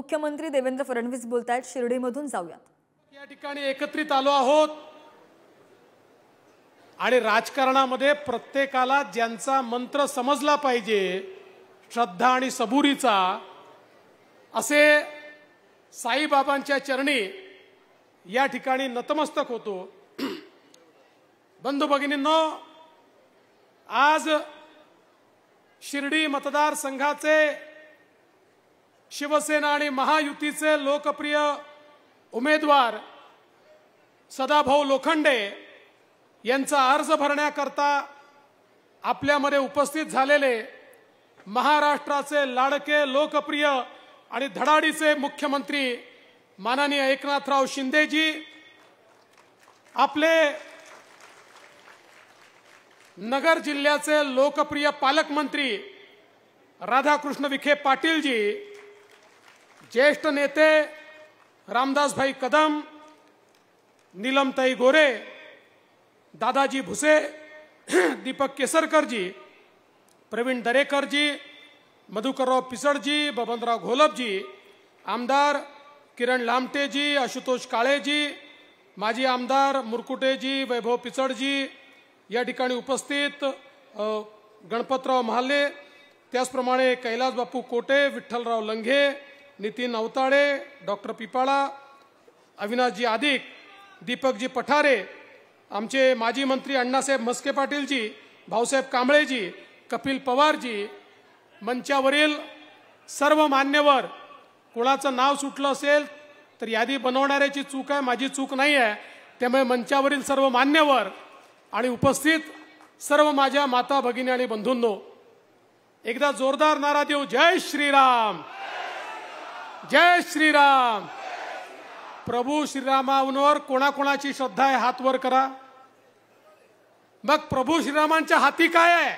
उपमुख्यमंत्री देवेंद्र फडणवीस बोलतायत। शिर्डीमधून जाऊयात। या ठिकाणी एकत्रित आलो आहोत आणि राजकारणामध्ये प्रत्येकाला ज्यांचा मंत्र समजला पाहिजे, श्रद्धा आणि सबुरीचा, असे साईबाबांच्या चरणी या ठिकाणी नतमस्तक होतो। बंधू भगिनींनो, आज शिर्डी मतदारसंघाचे शिवसेना आणि महायुतीचे लोकप्रिय उमेदवार सदाभाऊ लोखंडे यांचा अर्ज भरण्याकरता आपल्यामध्ये उपस्थित झालेले महाराष्ट्राचे लाडके, लोकप्रिय आणि धडाडीचे मुख्यमंत्री माननीय एकनाथराव शिंदेजी, आपले नगर जिल्ह्याचे लोकप्रिय पालकमंत्री राधाकृष्ण विखे पाटीलजी, ज्येष्ठ नेते रामदासभाई कदम, नीलमताई गोरे, दादाजी भुसे, दीपक केसरकरजी, प्रवीण दरेकरजी, मधुकरराव पिसडजी, बबनराव घोलपजी, आमदार किरण लामटेजी, आशुतोष काळेजी, माजी आमदार मुरकुटेजी, वैभव पिसडजी, या ठिकाणी उपस्थित गणपतराव महाले, त्याचप्रमाणे कैलास बापू कोटे, विठ्ठलराव लंघे, नितीन अवताडे, डॉक्टर पिपाळा, अविनाशजी आदिक, दीपकजी पठारे, आमचे माजी मंत्री अण्णासाहेब म्हस्के पाटीलजी, भाऊसाहेब कांबळेजी, कपिल पवारजी, मंचावरील सर्व मान्यवर, कोणाचं नाव सुटलं असेल तर यादी बनवणाऱ्याची चूक आहे, माझी चूक नाही आहे। त्यामुळे मंचावरील सर्व मान्यवर आणि उपस्थित सर्व माझ्या माता भगिनी आणि बंधूंनो, एकदा जोरदार नारा देऊ, जय श्रीराम, जय श्रीराम। प्रभू श्रीरामांवर कोणाकोणाची श्रद्धा आहे हात वर करा। मग प्रभू श्रीरामांच्या हाती काय आहे?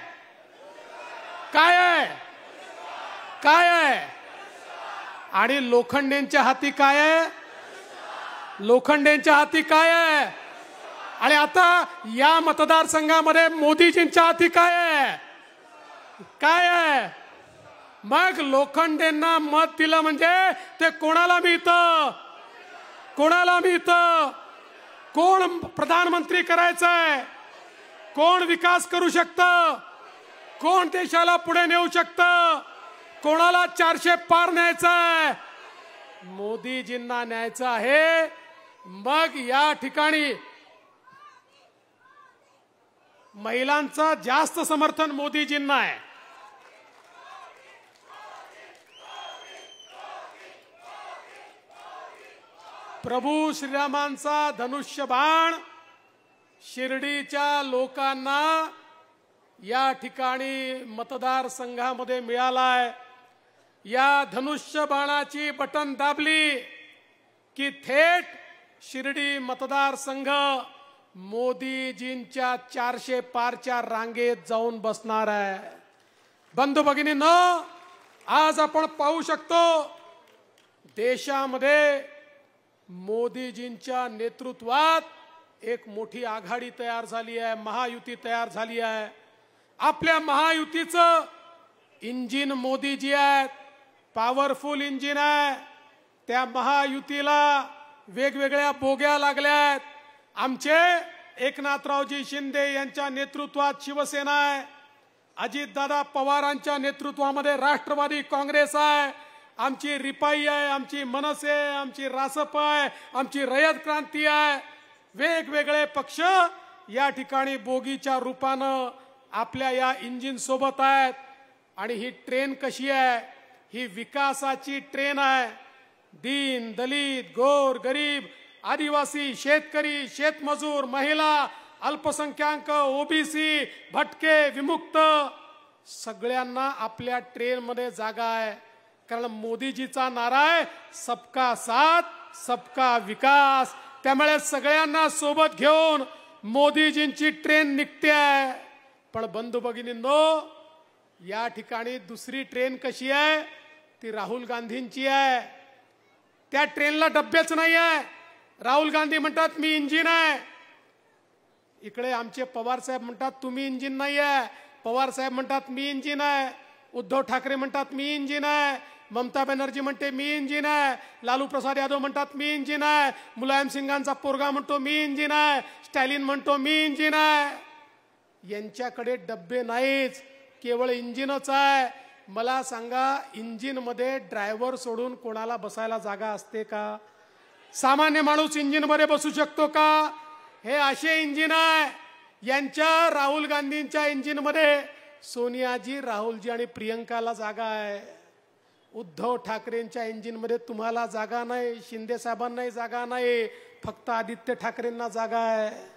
काय आहे? काय आहे? आणि लोखंडेंच्या हाती काय आहे? लोखंडेंच्या हाती काय आहे? आणि आता या मतदारसंघामध्ये मोदीजींच्या हाती काय आहे? काय आहे? मग लोखंडेंना मत दिलं म्हणजे ते कोणाला मिळतं? कोणाला मिळतं? कोण प्रधानमंत्री करायचंय? कोण विकास करू शकतं? कोण देशाला पुढे नेऊ शकतं? कोणाला 400 पार न्यायचंय? मोदीजींना न्यायचं आहे। मग या ठिकाणी महिलांचं जास्त समर्थन मोदीजींना आहे। प्रभू श्रीरामांचा धनुष्यबाण शिर्डीच्या लोकांना या ठिकाणी मतदारसंघामध्ये मिळालाय। या धनुष्यबाणाची बटन दाबली की थेट शिर्डी मतदारसंघ मोदीजींच्या 400 पारच्या रांगेत जाऊन बसणार आहे। बंधू भगिनींनो, आज आपण पाहू शकतो देशामध्ये मोदीजींच्या नेतृत्वात एक मोठी आघाडी तयार झाली आहे, महायुती तयार झाली आहे। आपल्या महायुतीचं इंजिन मोदीजी आहेत, पॉवरफुल इंजिन आहे। त्या महायुतीला वेगवेगळ्या बोग्या लागल्यात। आमचे एकनाथरावजी शिंदे यांच्या नेतृत्वात शिवसेना आहे, अजितदादा पवारांच्या नेतृत्वामध्ये राष्ट्रवादी काँग्रेस आहे, आमची रिपाई आहे, आमची मनसे आहे, आमची रासप आहे, आमची रयत क्रांती आहे। वेगवेगळे पक्ष या ठिकाणी बोगीच्या रूपानं आपल्या या इंजिन सोबत आहेत। आणि ही ट्रेन कशी आहे? ही विकासाची ट्रेन आहे। दीन दलित, गोर गरीब, आदिवासी, शेतकरी, शेतमजूर, महिला, अल्पसंख्याक, ओबीसी, भटके, विमुक्त सगळ्यांना आपल्या ट्रेनमध्ये जागा आहे। कारण मोदीजीचा नारा आहे सबका साथ सबका विकास। त्यामुळे सगळ्यांना सोबत घेऊन मोदीजींची ट्रेन निघते आहे। पण बंधू भगिनींनो, या ठिकाणी दुसरी ट्रेन कशी आहे? ती राहुल गांधींची आहे। त्या ट्रेनला डब्बेच नाही आहे। राहुल गांधी म्हणतात मी इंजिन आहे, इकडे आमचे पवार साहेब म्हणतात तुम्ही इंजिन नाही आहे, पवार साहेब म्हणतात मी इंजिन आहे, उद्धव ठाकरे म्हणतात मी इंजिन आहे, ममता बॅनर्जी म्हणते मी इंजिन आहे, लालू प्रसाद यादव म्हणतात मी इंजिन आहे, मुलायम सिंगांचा पोरगा म्हणतो मी इंजिन आहे, स्टॅलिन म्हणतो मी इंजिन आहे। यांच्याकडे डब्बे नाहीच, केवळ इंजिनच आहे। मला सांगा, इंजिनमध्ये ड्रायव्हर सोडून कोणाला बसायला जागा असते का? सामान्य माणूस इंजिनमध्ये बसू शकतो का? हे असे इंजिन आहे। यांच्या राहुल गांधींच्या इंजिनमध्ये सोनियाजी, राहुलजी आणि प्रियंकाला जागा आहे। उद्धव ठाकरेंच्या इंजिनमध्ये तुम्हाला जागा नाही, शिंदे साहेबांनाही जागा नाही, फक्त आदित्य ठाकरेंना जागा आहे।